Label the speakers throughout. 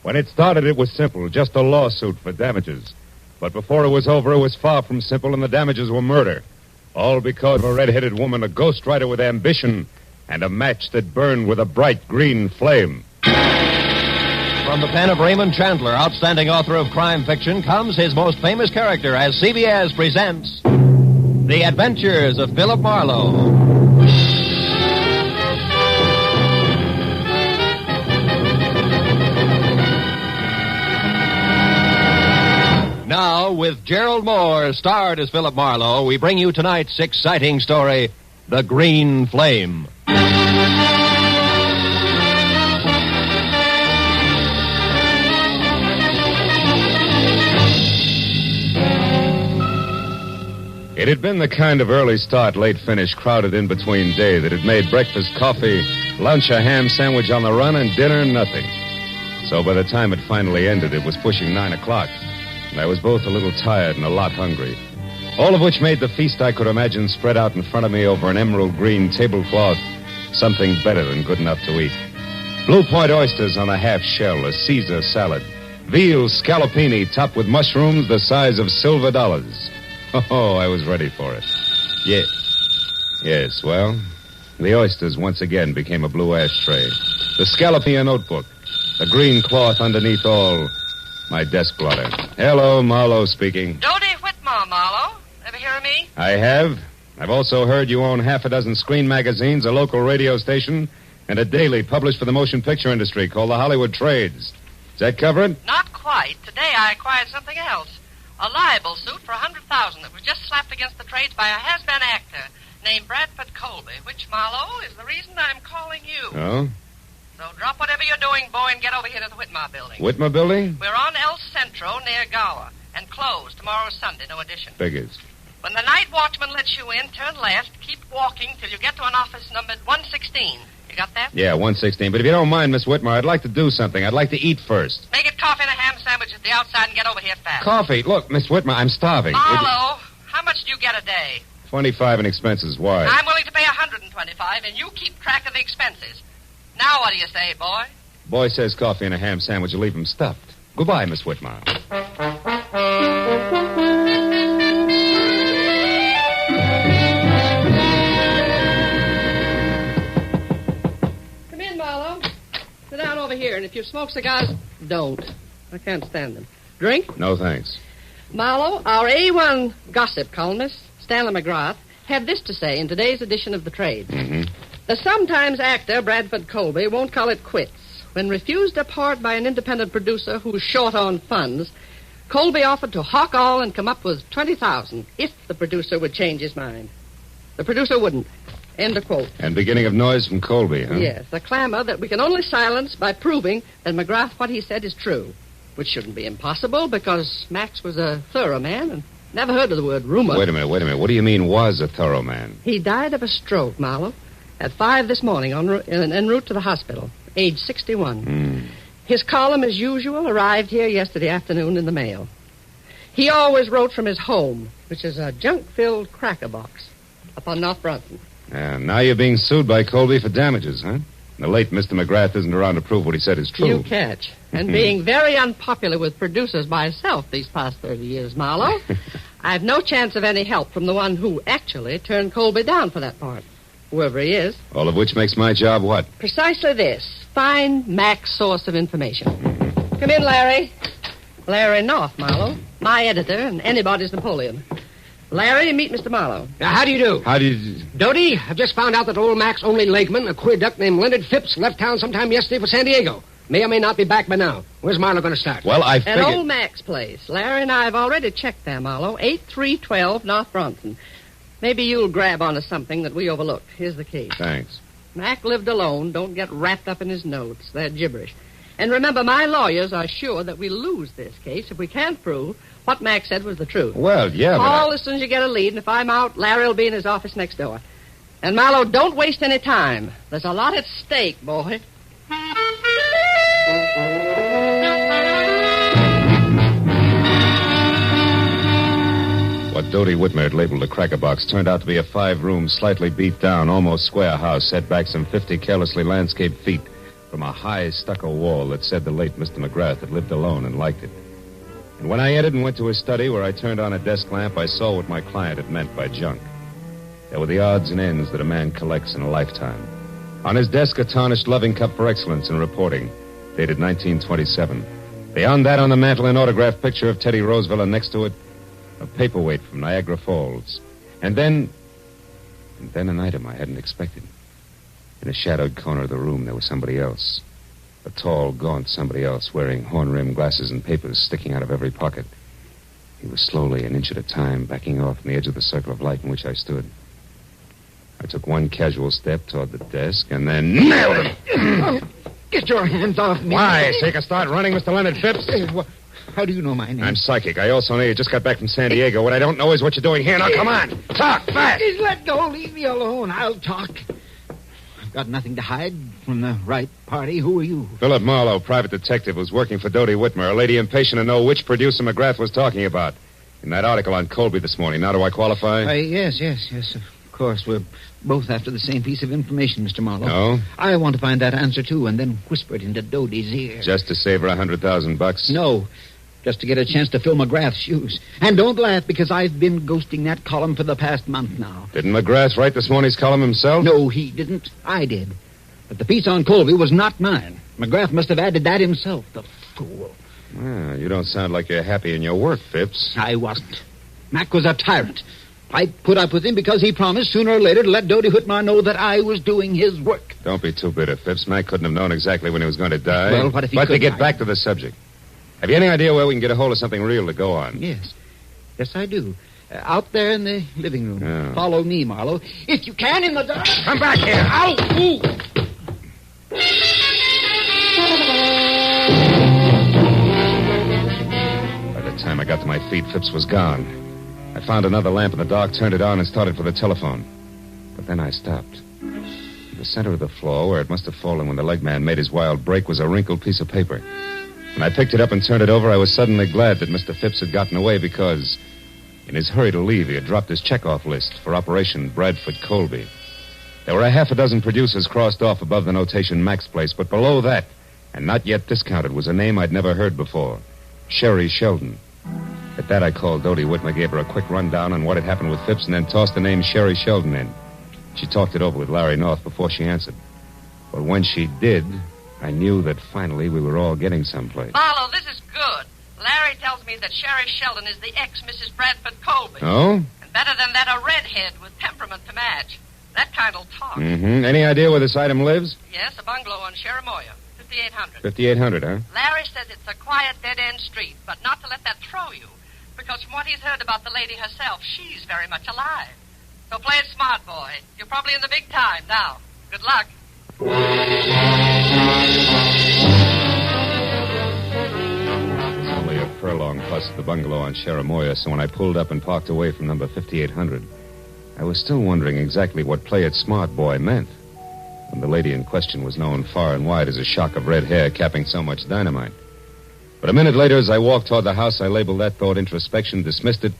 Speaker 1: When it started, it was simple, just a lawsuit for damages. But before it was over, it was far from simple, and the damages were murder. All because of a red-headed woman, a ghostwriter with ambition, and a match that burned with a bright green flame.
Speaker 2: From the pen of Raymond Chandler, outstanding author of crime fiction, comes his most famous character as CBS presents The Adventures of Philip Marlowe. Now, with Gerald Moore starred as Philip Marlowe, we bring you tonight's exciting story, The Green Flame.
Speaker 1: It had been the kind of early start, late finish, crowded in between day that had made breakfast coffee, lunch a ham sandwich on the run, and dinner nothing. So by the time it finally ended, it was pushing 9 o'clock. And I was both a little tired and a lot hungry. All of which made the feast I could imagine spread out in front of me over an emerald green tablecloth something better than good enough to eat. Blue Point oysters on a half shell, a Caesar salad, veal scallopini topped with mushrooms the size of silver dollars. Oh, I was ready for it. Yes, well, the oysters once again became a blue ashtray. The scallopini a notebook. A green cloth underneath all. My desk blotter. Hello, Marlowe speaking.
Speaker 3: Dodie Whitmore, Marlowe. Ever hear of me?
Speaker 1: I have. I've also heard you own half a dozen screen magazines, a local radio station, and a daily published for the motion picture industry called the Hollywood Trades. Does that cover it?
Speaker 3: Not quite. Today I acquired something else. A libel suit for $100,000 that was just slapped against the trades by a has-been actor named Bradford Colby, which, Marlowe, is the reason I'm calling you.
Speaker 1: Oh?
Speaker 3: So drop whatever you're doing, boy, and get over here to the Whitmore building.
Speaker 1: Whitmore building?
Speaker 3: We're on El Centro near Gower, and closed. Tomorrow's Sunday, no addition.
Speaker 1: Figures.
Speaker 3: When the night watchman lets you in, turn left, keep walking till you get to an office numbered 116. You got that?
Speaker 1: Yeah, 116. But if you don't mind, Miss Whitmore, I'd like to do something. I'd like to eat first.
Speaker 3: Make it coffee and a ham sandwich at the outside and get over here fast.
Speaker 1: Coffee? Look, Miss Whitmore, I'm starving.
Speaker 3: Marlowe, how much do you get a day?
Speaker 1: 25 in expenses. Why?
Speaker 3: I'm willing to pay 125, and you keep track of the expenses. Now what do you say, boy?
Speaker 1: Boy says coffee and a ham sandwich will leave him stuffed. Goodbye, Miss Whitmore.
Speaker 3: Come in, Marlowe. Sit down over here, and if you smoke cigars, don't. I can't stand them. Drink?
Speaker 1: No, thanks.
Speaker 3: Marlowe, our A1 gossip columnist, Stanley McGrath, had this to say in today's edition of The Trade.
Speaker 1: Mm-hmm.
Speaker 3: The sometimes actor Bradford Colby won't call it quits. When refused a part by an independent producer who's short on funds, Colby offered to hawk all and come up with $20,000 if the producer would change his mind. The producer wouldn't. End of quote.
Speaker 1: And beginning of noise from Colby, huh?
Speaker 3: Yes, a clamor that we can only silence by proving that McGrath, what he said, is true. Which shouldn't be impossible because Max was a thorough man and never heard of the word rumor.
Speaker 1: Wait a minute. What do you mean was a thorough man?
Speaker 3: He died of a stroke, Marlowe, at 5 this morning en route to the hospital, age 61. His column, as usual, arrived here yesterday afternoon in the mail. He always wrote from his home, which is a junk-filled cracker box up on North Brunton.
Speaker 1: And now you're being sued by Colby for damages, huh? The late Mr. McGrath isn't around to prove what he said is true.
Speaker 3: You catch. And being very unpopular with producers myself these past 30 years, Marlowe, I've no chance of any help from the one who actually turned Colby down for that part, whoever he is.
Speaker 1: All of which makes my job what?
Speaker 3: Precisely this. Find Mac's source of information. Come in, Larry. Larry North, Marlowe. My editor and anybody's Napoleon. Larry, meet Mr. Marlowe.
Speaker 4: How do you do?
Speaker 1: How do you...
Speaker 4: Dodie, I've just found out that old Mac's only legman, a queer duck named Leonard Phipps, left town sometime yesterday for San Diego. May or may not be back by now. Where's Marlowe going to start?
Speaker 1: Well, I
Speaker 3: At
Speaker 1: figured...
Speaker 3: old Mac's place. Larry and I have already checked there, Marlowe. 8312 North Bronson. Maybe you'll grab onto something that we overlooked. Here's the key.
Speaker 1: Thanks.
Speaker 3: Mac lived alone. Don't get wrapped up in his notes. They're gibberish. And remember, my lawyers are sure that we lose this case if we can't prove what Mac said was the truth.
Speaker 1: Well, yeah,
Speaker 3: Call as soon as you get a lead, and if I'm out, Larry will be in his office next door. And, Marlowe, don't waste any time. There's a lot at stake, boy.
Speaker 1: What Dodie Whitmer had labeled a cracker box turned out to be a 5-room, slightly beat-down, almost square house set back some 50 carelessly landscaped feet from a high stucco wall that said the late Mr. McGrath had lived alone and liked it. And when I entered and went to his study where I turned on a desk lamp, I saw what my client had meant by junk. There were the odds and ends that a man collects in a lifetime. On his desk, a tarnished loving cup for excellence in reporting, dated 1927. Beyond that, on the mantel, an autographed picture of Teddy Roosevelt, and next to it, a paperweight from Niagara Falls. And then an item I hadn't expected. In a shadowed corner of the room, there was somebody else. A tall, gaunt somebody else, wearing horn-rimmed glasses and papers sticking out of every pocket. He was slowly, an inch at a time, backing off from the edge of the circle of light in which I stood. I took one casual step toward the desk and then nailed him.
Speaker 5: Get your hands off me.
Speaker 1: Why? So you can start running, Mr. Leonard Phipps?
Speaker 5: How do you know my name?
Speaker 1: I'm psychic. I also know you just got back from San Diego. What I don't know is what you're doing here. Now, come on. Talk fast.
Speaker 5: Let go. Leave me alone. I'll talk. I've got nothing to hide from the right party. Who are you?
Speaker 1: Philip Marlowe, private detective, was working for Dodie Whitmer, a lady impatient to know which producer McGrath was talking about. In that article on Colby this morning. Now, do I qualify?
Speaker 5: Yes. Of course, we're both after the same piece of information, Mr. Marlowe.
Speaker 1: No?
Speaker 5: I want to find that answer, too, and then whisper it into Dodie's ear.
Speaker 1: Just to save her $100,000?
Speaker 5: No, just to get a chance to fill McGrath's shoes. And don't laugh, because I've been ghosting that column for the past month now.
Speaker 1: Didn't McGrath write this morning's column himself?
Speaker 5: No, he didn't. I did. But the piece on Colby was not mine. McGrath must have added that himself, the fool.
Speaker 1: Well, you don't sound like you're happy in your work, Phipps.
Speaker 5: I wasn't. Mac was a tyrant. I put up with him because he promised sooner or later to let Dodie Whitmore know that I was doing his work.
Speaker 1: Don't be too bitter, Phipps. Mac couldn't have known exactly when he was going to die.
Speaker 5: Well, what if he
Speaker 1: But
Speaker 5: could?
Speaker 1: to get back to the subject, have you any idea where we can get a hold of something real to go on?
Speaker 5: Yes, I do. Out there in the living room.
Speaker 1: Yeah.
Speaker 5: Follow me, Marlowe. If you can, in the dark.
Speaker 1: Come back here.
Speaker 5: Ow! Ooh.
Speaker 1: By the time I got to my feet, Phipps was gone. I found another lamp in the dark, turned it on, and started for the telephone. But then I stopped. In the center of the floor, where it must have fallen when the leg man made his wild break, was a wrinkled piece of paper. When I picked it up and turned it over, I was suddenly glad that Mr. Phipps had gotten away because, in his hurry to leave, he had dropped his checkoff list for Operation Bradford Colby. There were a half a dozen producers crossed off above the notation Mac's Place, but below that, and not yet discounted, was a name I'd never heard before, Sherry Sheldon. At that, I called Dodie Whitmer, gave her a quick rundown on what had happened with Phipps, and then tossed the name Sherry Sheldon in. She talked it over with Larry North before she answered. But when she did, I knew that finally we were all getting someplace.
Speaker 3: Marlowe, this is good. Larry tells me that Sherry Sheldon is the ex-Mrs. Bradford Colby.
Speaker 1: Oh?
Speaker 3: And better than that, a redhead with temperament to match. That kind'll talk.
Speaker 1: Mm-hmm. Any idea where this item lives?
Speaker 3: Yes, a bungalow on Cherimoya, 5800.
Speaker 1: 5800, huh?
Speaker 3: Larry says it's a quiet, dead-end street, but not to let that throw you. Because from what he's heard about the lady herself, she's very much alive. So play it smart, boy. You're probably in the big time now. Good luck.
Speaker 1: It's only a furlong plus the bungalow on Cherimoya, so when I pulled up and parked away from number 5800, I was still wondering exactly what play it smart, boy meant. When the lady in question was known far and wide as a shock of red hair capping so much dynamite. But a minute later, as I walked toward the house, I labeled that thought introspection, dismissed it,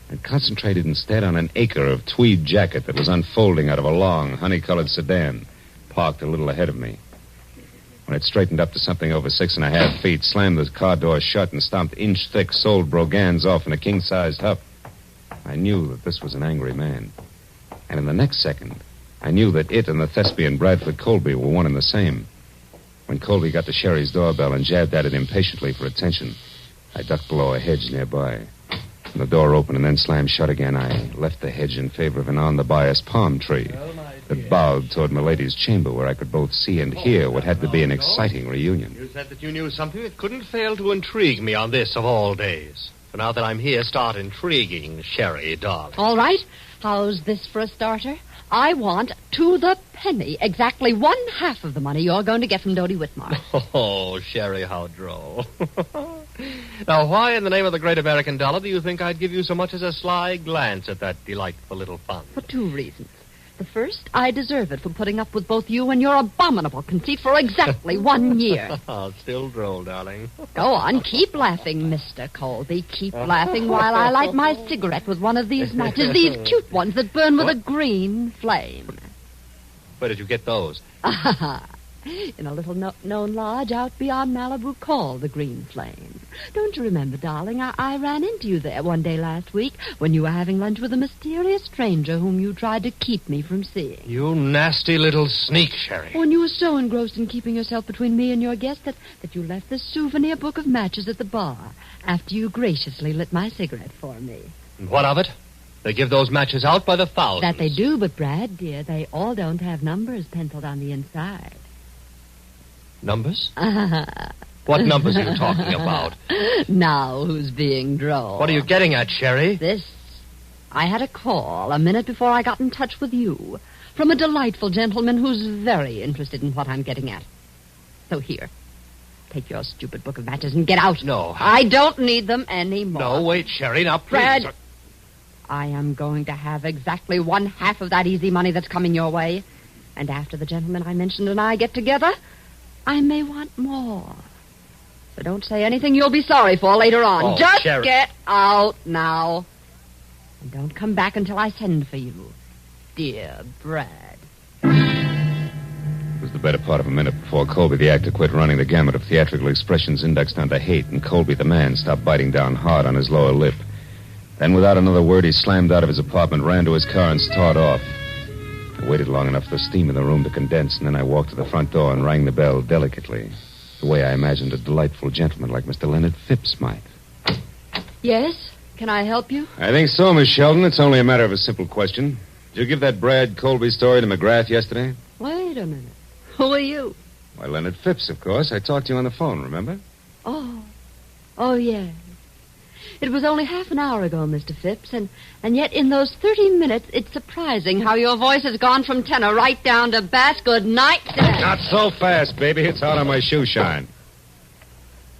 Speaker 1: and concentrated instead on an acre of tweed jacket that was unfolding out of a long, honey-colored sedan, parked a little ahead of me. When it straightened up to something over 6.5 feet, slammed the car door shut, and stomped inch-thick soled brogans off in a king-sized huff, I knew that this was an angry man. And in the next second, I knew that it and the thespian Bradford Colby were one and the same. When Colby got to Sherry's doorbell and jabbed at it impatiently for attention, I ducked below a hedge nearby. When the door opened and then slammed shut again, I left the hedge in favor of an on-the-bias palm tree that bowed toward Milady's chamber, where I could both see and hear what had to be an exciting reunion.
Speaker 2: You said that you knew something that couldn't fail to intrigue me on this of all days. So now that I'm here, start intriguing, Sherry, darling.
Speaker 6: All right. How's this for a starter? I want, to the penny, exactly 1/2 of the money you're going to get from Dodie Whitmore.
Speaker 2: Oh, Sherry, how droll. Now, why in the name of the great American dollar do you think I'd give you so much as a sly glance at that delightful little fund?
Speaker 6: For 2 reasons. The first, I deserve it for putting up with both you and your abominable conceit for exactly 1 year.
Speaker 2: Still droll, darling.
Speaker 6: Go on, keep laughing, Mr. Colby. Keep laughing while I light my cigarette with one of these matches, these cute ones that burn with a green flame.
Speaker 2: Where did you get those?
Speaker 6: In a little known lodge out beyond Malibu called the Green Flame. Don't you remember, darling? I ran into you there one day last week when you were having lunch with a mysterious stranger whom you tried to keep me from seeing.
Speaker 2: You nasty little sneak, Sherry.
Speaker 6: When you were so engrossed in keeping yourself between me and your guest that you left this souvenir book of matches at the bar after you graciously lit my cigarette for me.
Speaker 2: And what of it? They give those matches out by the thousands.
Speaker 6: That they do, but, Brad, dear, they all don't have numbers penciled on the inside.
Speaker 2: Numbers? What numbers are you talking about?
Speaker 6: Now who's being droll?
Speaker 2: What are you getting at, Sherry?
Speaker 6: This. I had a call a minute before I got in touch with you from a delightful gentleman who's very interested in what I'm getting at. So here, take your stupid book of matches and get out.
Speaker 2: No.
Speaker 6: I don't need them anymore.
Speaker 2: No, wait, Sherry, now please.
Speaker 6: Brad, I am going to have exactly 1/2 of that easy money that's coming your way. And after the gentleman I mentioned and I get together, I may want more. So don't say anything you'll be sorry for later on.
Speaker 2: Oh,
Speaker 6: Just
Speaker 2: Sherry.
Speaker 6: get out now. And don't come back until I send for you. Dear Brad.
Speaker 1: It was the better part of a minute before Colby, the actor, quit running the gamut of theatrical expressions indexed onto hate, and Colby, the man, stopped biting down hard on his lower lip. Then, without another word, he slammed out of his apartment, ran to his car, and started off. I waited long enough for the steam in the room to condense, and then I walked to the front door and rang the bell delicately, the way I imagined a delightful gentleman like Mr. Leonard Phipps might.
Speaker 6: Yes? Can I help you?
Speaker 1: I think so, Miss Sheldon. It's only a matter of a simple question. Did you give that Brad Colby story to McGrath yesterday?
Speaker 6: Wait a minute. Who are you?
Speaker 1: Why, Leonard Phipps, of course. I talked to you on the phone, remember?
Speaker 6: Oh, yes. It was only half an hour ago, Mr. Phipps, and yet in those 30 minutes, it's surprising how your voice has gone from tenor right down to bass. Good night, Dad.
Speaker 1: Not so fast, baby. It's out on my shoe shine.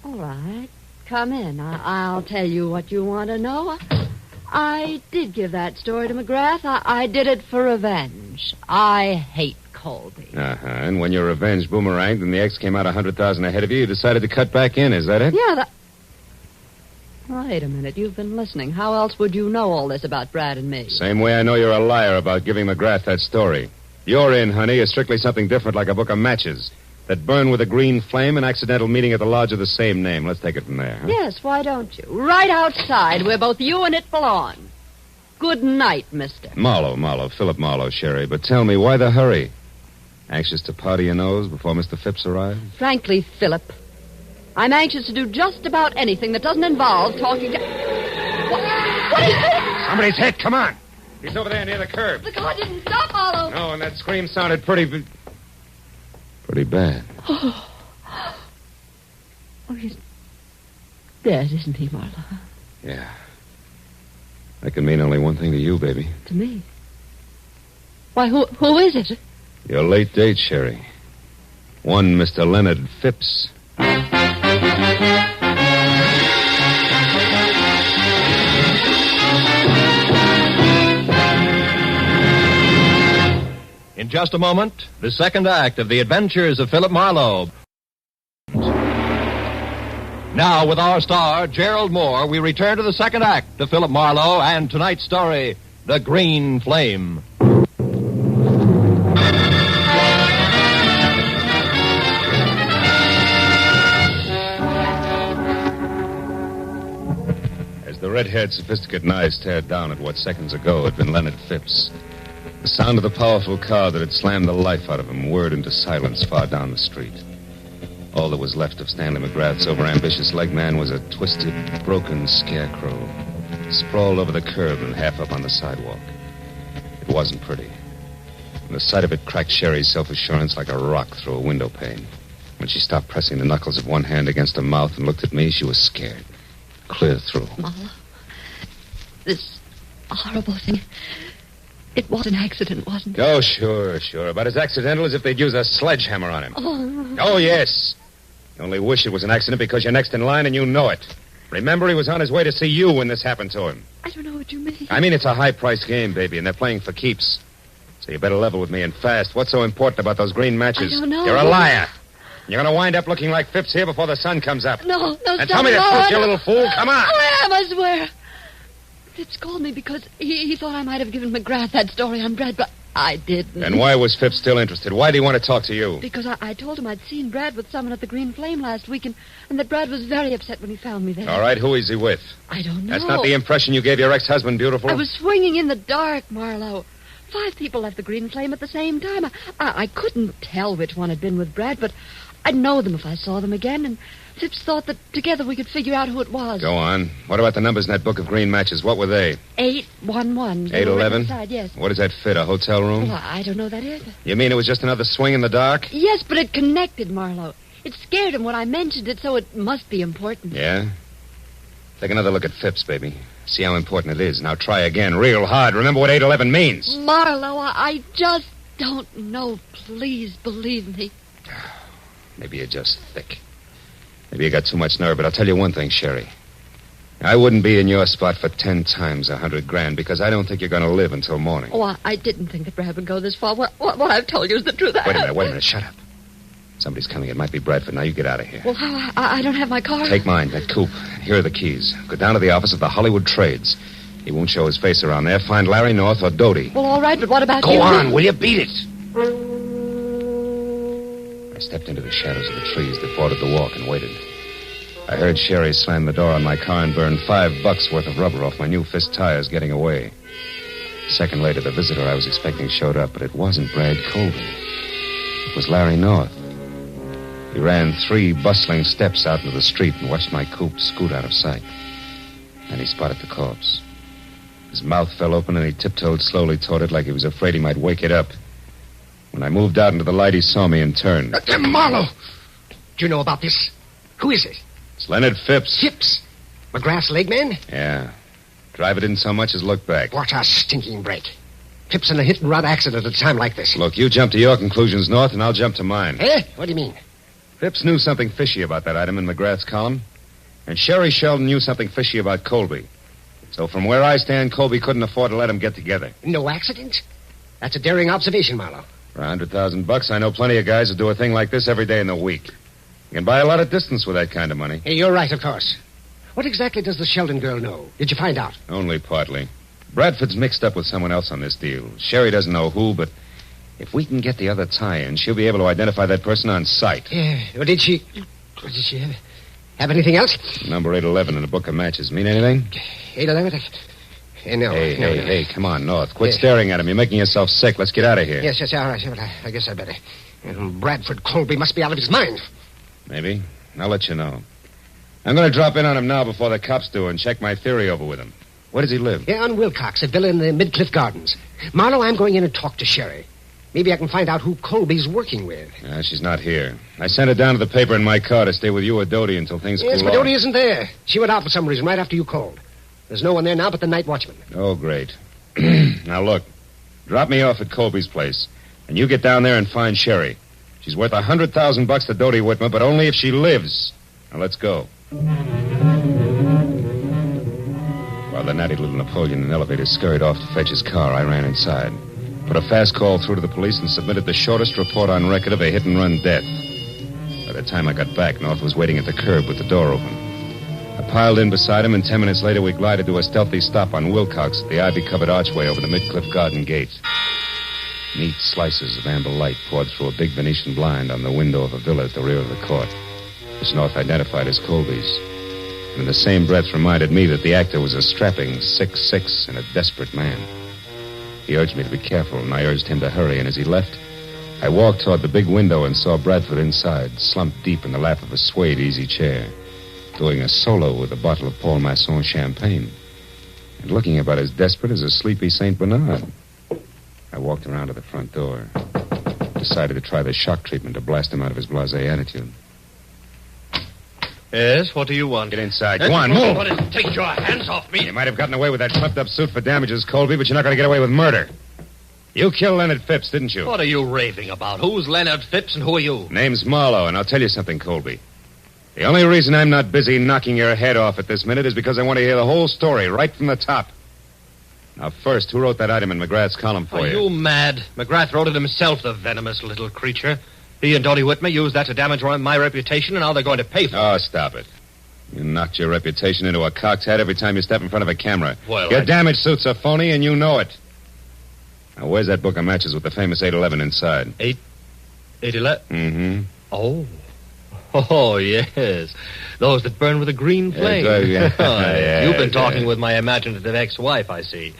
Speaker 6: All right. Come in. I'll tell you what you want to know. I did give that story to McGrath. I did it for revenge. I hate Colby.
Speaker 1: Uh-huh. And when your revenge boomeranged and the X came out 100,000 ahead of you, you decided to cut back in. Is that it?
Speaker 6: Yeah, Wait a minute. You've been listening. How else would you know all this about Brad and me?
Speaker 1: Same way I know you're a liar about giving McGrath that story. Your in, honey, is strictly something different, like a book of matches that burn with a green flame, an accidental meeting at the lodge of the same name. Let's take it from there. Huh?
Speaker 6: Yes, why don't you? Right outside, where both you and it belong. Good night, mister.
Speaker 1: Marlowe, Philip Marlowe, Sherry. But tell me, why the hurry? Anxious to powder your nose before Mr. Phipps arrives?
Speaker 6: Frankly, Philip, I'm anxious to do just about anything that doesn't involve talking to... What is this?
Speaker 1: Somebody's hit. Come on. He's over there near the curb.
Speaker 6: The car didn't stop, Marlowe.
Speaker 1: No, and that scream sounded pretty bad.
Speaker 6: Oh, he's dead, isn't he, Marlowe?
Speaker 1: Yeah. That can mean only one thing to you, baby.
Speaker 6: To me? Why, who is it?
Speaker 1: Your late date, Sherry. One Mr. Leonard Phipps.
Speaker 2: In just a moment, the second act of The Adventures of Philip Marlowe. Now, with our star, Gerald Moore, we return to the second act of Philip Marlowe and tonight's story, The Green Flame.
Speaker 1: As the red-haired, sophisticated eyes stared down at what seconds ago had been Leonard Phipps, the sound of the powerful car that had slammed the life out of him whirred into silence far down the street. All that was left of Stanley McGrath's overambitious leg man was a twisted, broken scarecrow, sprawled over the curb and half up on the sidewalk. It wasn't pretty. And the sight of it cracked Sherry's self-assurance like a rock through a window pane. When she stopped pressing the knuckles of one hand against her mouth and looked at me, she was scared. Clear through.
Speaker 6: Marlowe, this horrible thing... It was an accident, wasn't it?
Speaker 1: Oh, sure. About as accidental as if they'd use a sledgehammer on him. Oh, yes. You only wish it was an accident because you're next in line and you know it. Remember, he was on his way to see you when this happened to him.
Speaker 6: I don't know what you mean.
Speaker 1: I mean, it's a high-priced game, baby, and they're playing for keeps. So you better level with me and fast. What's so important about those green matches?
Speaker 6: I don't know.
Speaker 1: You're a liar. You're going to wind up looking like Phipps here before the sun comes up.
Speaker 6: No,
Speaker 1: And tell me the truth, you little fool. Come on.
Speaker 6: I am, I swear. Phipps called me because he thought I might have given McGrath that story on Brad, but I didn't.
Speaker 1: And why was Phipps still interested? Why did he want to talk to you?
Speaker 6: Because I told him I'd seen Brad with someone at the Green Flame last week, and that Brad was very upset when he found me there.
Speaker 1: All right, who is he with?
Speaker 6: I don't know.
Speaker 1: That's not the impression you gave your ex-husband, beautiful.
Speaker 6: I was swinging in the dark, Marlowe. 5 people left the Green Flame at the same time. I couldn't tell which one had been with Brad, but I'd know them if I saw them again, and Phipps thought that together we could figure out who it was.
Speaker 1: Go on. What about the numbers in that book of green matches? What were they?
Speaker 6: 811.
Speaker 1: 811?
Speaker 6: Yes.
Speaker 1: What does that fit, a hotel room?
Speaker 6: Well, I don't know that either.
Speaker 1: You mean it was just another swing in the dark?
Speaker 6: Yes, but it connected, Marlowe. It scared him when I mentioned it, so it must be important.
Speaker 1: Yeah? Take another look at Phipps, baby. See how important it is. Now try again, real hard. Remember what 811 means.
Speaker 6: Marlowe, I just don't know. Please believe me.
Speaker 1: Maybe you're just thick. Maybe you got too much nerve, but I'll tell you one thing, Sherry. I wouldn't be in your spot for 10 times $100,000 because I don't think you're going to live until morning.
Speaker 6: Oh, I didn't think that Brad would go this far. What I've told you is the truth.
Speaker 1: Wait a minute. Shut up. Somebody's coming. It might be Bradford. Now you get out of here.
Speaker 6: Well, I don't have my car.
Speaker 1: Take mine, that coupe. Here are the keys. Go down to the office of the Hollywood Trades. He won't show his face around there. Find Larry North or Doty.
Speaker 6: Well, all right, but what about you?
Speaker 4: Go on, will you? Beat it.
Speaker 1: I stepped into the shadows of the trees that bordered the walk and waited. I heard Sherry slam the door on my car and burn $5 worth of rubber off my new fist tires getting away. A second later, the visitor I was expecting showed up, but it wasn't Brad Colby. It was Larry North. He ran 3 bustling steps out into the street and watched my coupe scoot out of sight. Then he spotted the corpse. His mouth fell open and he tiptoed slowly toward it like he was afraid he might wake it up. When I moved out into the light, he saw me and turned.
Speaker 4: Marlowe! Do you know about this? Who is it?
Speaker 1: It's Leonard Phipps.
Speaker 4: Phipps? McGrath's leg man?
Speaker 1: Yeah. Driver didn't so much as look back.
Speaker 4: What a stinking break. Phipps in a hit-and-run accident at a time like this.
Speaker 1: Look, you jump to your conclusions, North, and I'll jump to mine.
Speaker 4: Eh? What do you mean?
Speaker 1: Phipps knew something fishy about that item in McGrath's column. And Sherry Sheldon knew something fishy about Colby. So from where I stand, Colby couldn't afford to let them get together.
Speaker 4: No accident? That's a daring observation, Marlowe.
Speaker 1: For $100,000, I know plenty of guys who do a thing like this every day in the week. You can buy a lot of distance with that kind of money.
Speaker 4: Hey, you're right, of course. What exactly does the Sheldon girl know? Did you find out?
Speaker 1: Only partly. Bradford's mixed up with someone else on this deal. Sherry doesn't know who, but if we can get the other tie-in, she'll be able to identify that person on sight.
Speaker 4: Yeah. Well, did she have anything else?
Speaker 1: Number 811 in a book of matches. Mean anything?
Speaker 4: 811? No.
Speaker 1: Hey, come on, North. Quit staring at him. You're making yourself sick. Let's get out of here.
Speaker 4: Yes, all right. Well, I guess I'd better. Bradford Colby must be out of his mind.
Speaker 1: Maybe. I'll let you know. I'm going to drop in on him now before the cops do and check my theory over with him. Where does he live?
Speaker 4: Yeah, on Wilcox, a villa in the Midcliff Gardens. Marlowe, I'm going in and talk to Sherry. Maybe I can find out who Colby's working with.
Speaker 1: She's not here. I sent her down to the paper in my car to stay with you or Doty until things cool off.
Speaker 4: Yes, but Doty isn't there. She went out for some reason right after you called. There's no one there now but the night watchman.
Speaker 1: Oh, great. Now, look. Drop me off at Colby's place, and you get down there and find Sherry. She's worth $100,000 to Doty Whitmer, but only if she lives. Now, let's go. While the natty little Napoleon in elevator scurried off to fetch his car, I ran inside. Put a fast call through to the police and submitted the shortest report on record of a hit-and-run death. By the time I got back, North was waiting at the curb with the door open. I piled in beside him, and 10 minutes later we glided to a stealthy stop on Wilcox at the ivy-covered archway over the Midcliff Garden gate. Neat slices of amber light poured through a big Venetian blind on the window of a villa at the rear of the court, which North identified as Colby's. And in the same breath reminded me that the actor was a strapping 6'6" and a desperate man. He urged me to be careful, and I urged him to hurry, and as he left, I walked toward the big window and saw Bradford inside, slumped deep in the lap of a suede easy chair, doing a solo with a bottle of Paul Masson champagne, and looking about as desperate as a sleepy St. Bernard. I walked around to the front door, decided to try the shock treatment to blast him out of his blasé attitude.
Speaker 2: Yes, what do you want?
Speaker 1: Get inside. Go on, move.
Speaker 2: Take your hands off me.
Speaker 1: You might have gotten away with that pumped-up suit for damages, Colby, but you're not going to get away with murder. You killed Leonard Phipps, didn't you?
Speaker 2: What are you raving about? Who's Leonard Phipps and who are you?
Speaker 1: Name's Marlowe, and I'll tell you something, Colby. The only reason I'm not busy knocking your head off at this minute is because I want to hear the whole story right from the top. Now, first, who wrote that item in McGrath's column for you?
Speaker 2: Are you mad? McGrath wrote it himself, the venomous little creature. He and Doty Whitmer used that to damage my reputation, and now they're going to pay for it.
Speaker 1: Oh, stop it. You knocked your reputation into a cocked hat every time you step in front of a camera.
Speaker 2: Well,
Speaker 1: Your damage suits are phony, and you know it. Now, where's that book of matches with the famous 811 inside?
Speaker 7: 811?
Speaker 1: Mm-hmm.
Speaker 7: Oh, yes. Those that burn with a green flame.
Speaker 1: Yeah,
Speaker 7: You've been talking with my imaginative ex-wife, I see.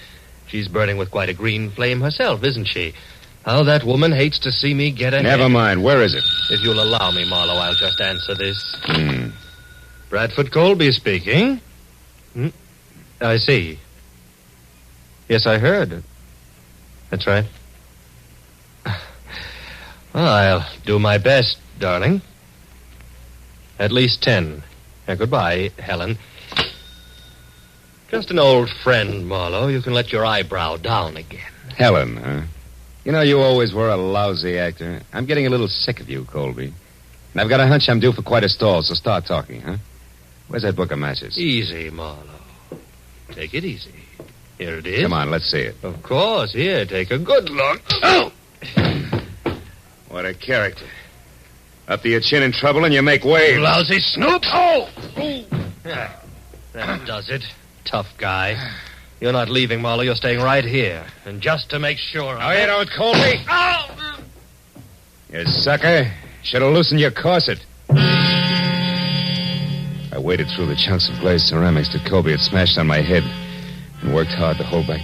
Speaker 7: She's burning with quite a green flame herself, isn't she? How that woman hates to see me get ahead.
Speaker 1: Never mind. Where is it?
Speaker 7: If you'll allow me, Marlowe, I'll just answer this. Bradford Colby speaking. I see. Yes, I heard. That's right. Well, I'll do my best, darling. At least 10. Goodbye, Helen. Just an old friend, Marlowe. You can let your eyebrow down again.
Speaker 1: Helen, huh? You know, you always were a lousy actor. I'm getting a little sick of you, Colby. And I've got a hunch I'm due for quite a stall, so start talking, huh? Where's that book of matches?
Speaker 7: Easy, Marlowe. Take it easy. Here it is.
Speaker 1: Come on, let's see it.
Speaker 7: Of course. Here, take a good look. Oh!
Speaker 1: What a character. Up to your chin in trouble and you make waves.
Speaker 7: Lousy snoop. Oh! Yeah, that does it. Tough guy. You're not leaving, Marlowe. You're staying right here. And just to make sure...
Speaker 1: Oh, you don't, Colby.
Speaker 7: Oh!
Speaker 1: You sucker. Should have loosened your corset. I waded through the chunks of glazed ceramics that Colby had smashed on my head and worked hard to hold back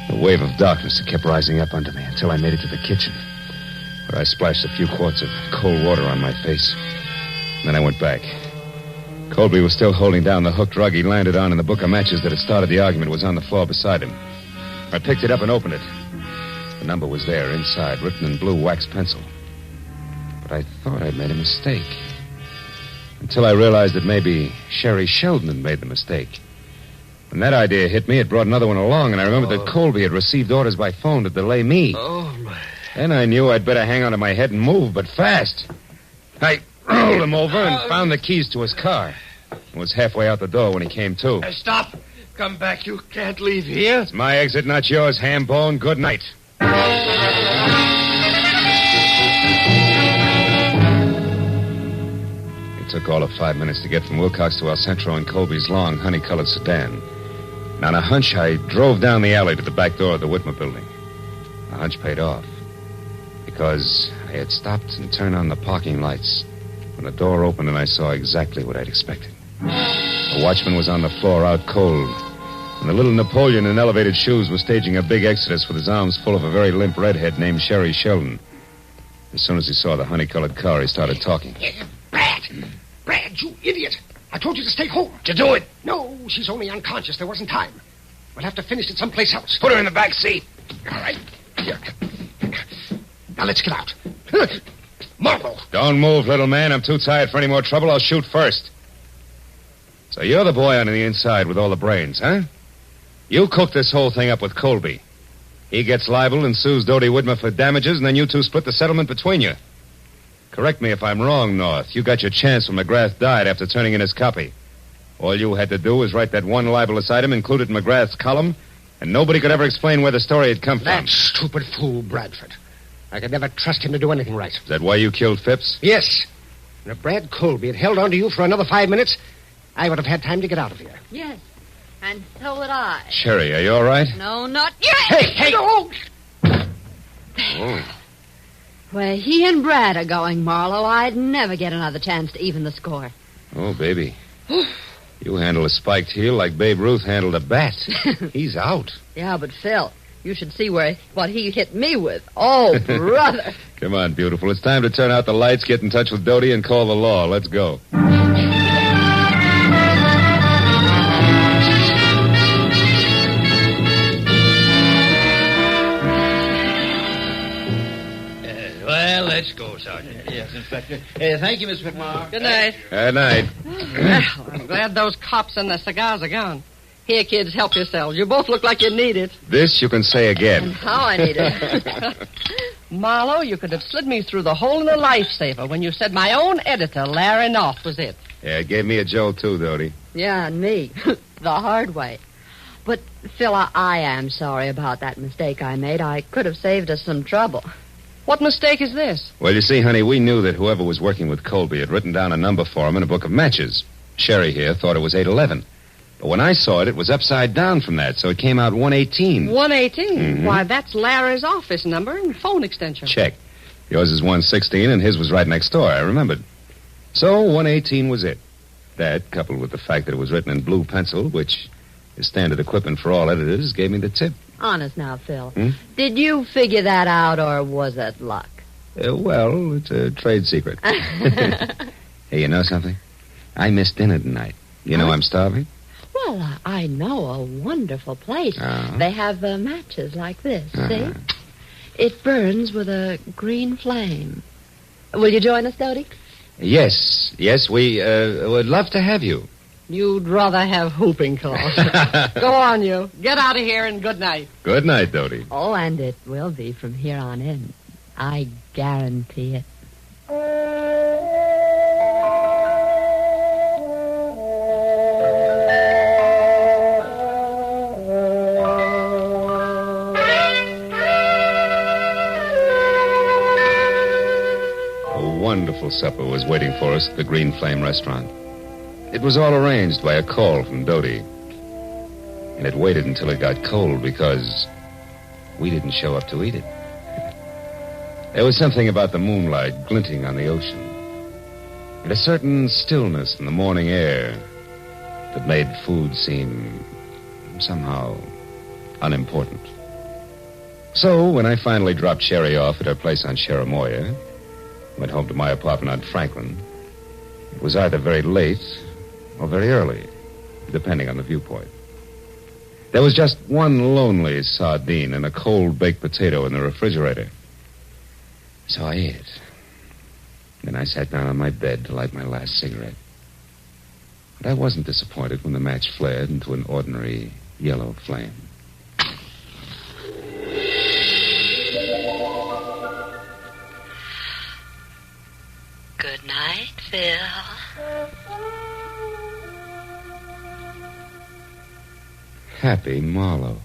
Speaker 1: the wave of darkness that kept rising up under me until I made it to the kitchen, where I splashed a few quarts of cold water on my face. Then I went back. Colby was still holding down the hooked rug he landed on, and the book of matches that had started the argument was on the floor beside him. I picked it up and opened it. The number was there, inside, written in blue wax pencil. But I thought I'd made a mistake. Until I realized that maybe Sherry Sheldon had made the mistake. When that idea hit me, it brought another one along, and I remembered that Colby had received orders by phone to delay me.
Speaker 7: Oh, my...
Speaker 1: Then I knew I'd better hang onto my head and move, but fast. I rolled him over and found the keys to his car. I was halfway out the door when he came to.
Speaker 7: Stop. Come back. You can't leave here.
Speaker 1: It's my exit, not yours, ham-bone. Good night. It took all of 5 minutes to get from Wilcox to El Centro in Colby's long, honey-colored sedan. And on a hunch, I drove down the alley to the back door of the Whitmer building. The hunch paid off. Because I had stopped and turned on the parking lights when the door opened and I saw exactly what I'd expected. The watchman was on the floor out cold, and the little Napoleon in elevated shoes was staging a big exodus with his arms full of a very limp redhead named Sherry Sheldon. As soon as he saw the honey-colored car, he started talking.
Speaker 4: Brad, you idiot. I told you to stay home.
Speaker 7: To do it.
Speaker 4: No, she's only unconscious. There wasn't time. We'll have to finish it someplace else.
Speaker 1: Put her in the back seat.
Speaker 4: All right. Here. Now let's get out. Marlowe.
Speaker 1: Don't move, little man. I'm too tired for any more trouble. I'll shoot first. So you're the boy on the inside with all the brains, huh? You cooked this whole thing up with Colby. He gets libeled and sues Dodie Whitmer for damages, and then you two split the settlement between you. Correct me if I'm wrong, North. You got your chance when McGrath died after turning in his copy. All you had to do was write that one libelous item, include it in McGrath's column, and nobody could ever explain where the story had come from.
Speaker 4: That stupid fool, Bradford. I could never trust him to do anything right.
Speaker 1: Is that why you killed Phipps?
Speaker 4: Yes. And if Brad Colby had held on to you for another 5 minutes, I would have had time to get out of here.
Speaker 6: Yes, and so would I.
Speaker 1: Sherry, are you all right?
Speaker 6: No, not yet.
Speaker 4: Hey!
Speaker 6: No.
Speaker 1: Oh.
Speaker 6: Where he and Brad are going, Marlowe, I'd never get another chance to even the score.
Speaker 1: Oh, baby. You handle a spiked heel like Babe Ruth handled a bat. He's out.
Speaker 6: Yeah, but Phil, you should see what he hit me with. Oh, brother.
Speaker 1: Come on, beautiful. It's time to turn out the lights, get in touch with Dodie, and call the law. Let's go.
Speaker 7: Well, let's go, Sergeant.
Speaker 5: Yes, Inspector. Thank you, Miss McMahon.
Speaker 3: Good night.
Speaker 1: Good night.
Speaker 3: Well, I'm glad those cops and the cigars are gone. Here, kids, help yourselves. You both look like you need it.
Speaker 1: This you can say again.
Speaker 6: How I need it.
Speaker 3: Marlowe, you could have slid me through the hole in the lifesaver when you said my own editor, Larry North, was it.
Speaker 1: Yeah, it gave me a jolt, too, Dodie.
Speaker 6: Yeah, and me. The hard way. But, Phil, I am sorry about that mistake I made. I could have saved us some trouble.
Speaker 3: What mistake is this?
Speaker 1: Well, you see, honey, we knew that whoever was working with Colby had written down a number for him in a book of matches. Sherry here thought it was 811. But when I saw it, it was upside down from that, so it came out 118.
Speaker 3: 118?
Speaker 1: Mhm.
Speaker 3: Why, that's Larry's office number and phone extension.
Speaker 1: Check. Yours is 116, and his was right next door. I remembered. So 118 was it. That, coupled with the fact that it was written in blue pencil, which is standard equipment for all editors, gave me the tip.
Speaker 6: Honest now, Phil.
Speaker 1: Hmm?
Speaker 6: Did you figure that out, or was it luck?
Speaker 1: Well, it's a trade secret. Hey, you know something? I missed dinner tonight. You know I'm starving?
Speaker 6: Well, I know a wonderful place.
Speaker 1: Uh-huh.
Speaker 6: They have matches like this,
Speaker 1: Uh-huh.
Speaker 6: see? It burns with a green flame. Will you join us, Dodie?
Speaker 1: Yes, we would love to have you.
Speaker 3: You'd rather have whooping cough. Go on, you. Get out of here and good night.
Speaker 1: Good night, Dodie.
Speaker 6: Oh, and it will be from here on in. I guarantee it.
Speaker 1: A wonderful supper was waiting for us at the Green Flame restaurant. It was all arranged by a call from Dodie. And it waited until it got cold because we didn't show up to eat it. There was something about the moonlight glinting on the ocean, and a certain stillness in the morning air that made food seem somehow unimportant. So, when I finally dropped Sherry off at her place on Cherimoya, went home to my apartment on Franklin, it was either very late or very early, depending on the viewpoint. There was just one lonely sardine and a cold baked potato in the refrigerator. So I ate it. Then I sat down on my bed to light my last cigarette. But I wasn't disappointed when the match flared into an ordinary yellow flame.
Speaker 6: Good night, Phil.
Speaker 1: Happy Marlowe.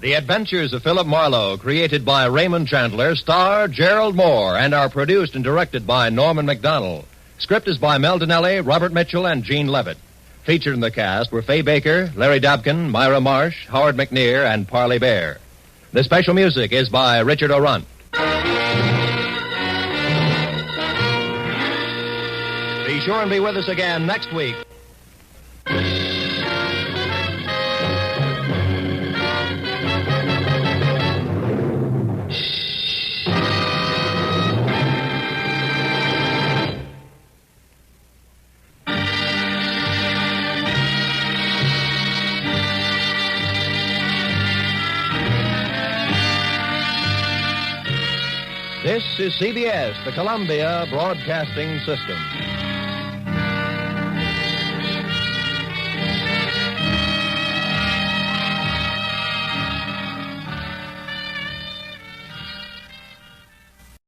Speaker 2: The Adventures of Philip Marlowe, created by Raymond Chandler, star Gerald Moore, and are produced and directed by Norman MacDonald. Script is by Mel Donnelly, Robert Mitchell, and Gene Levitt. Featured in the cast were Fay Baker, Larry Dobkin, Myra Marsh, Howard McNear, and Parley Bear. The special music is by Richard O'Runt. Be sure and be with us again next week. This is CBS, the Columbia Broadcasting System.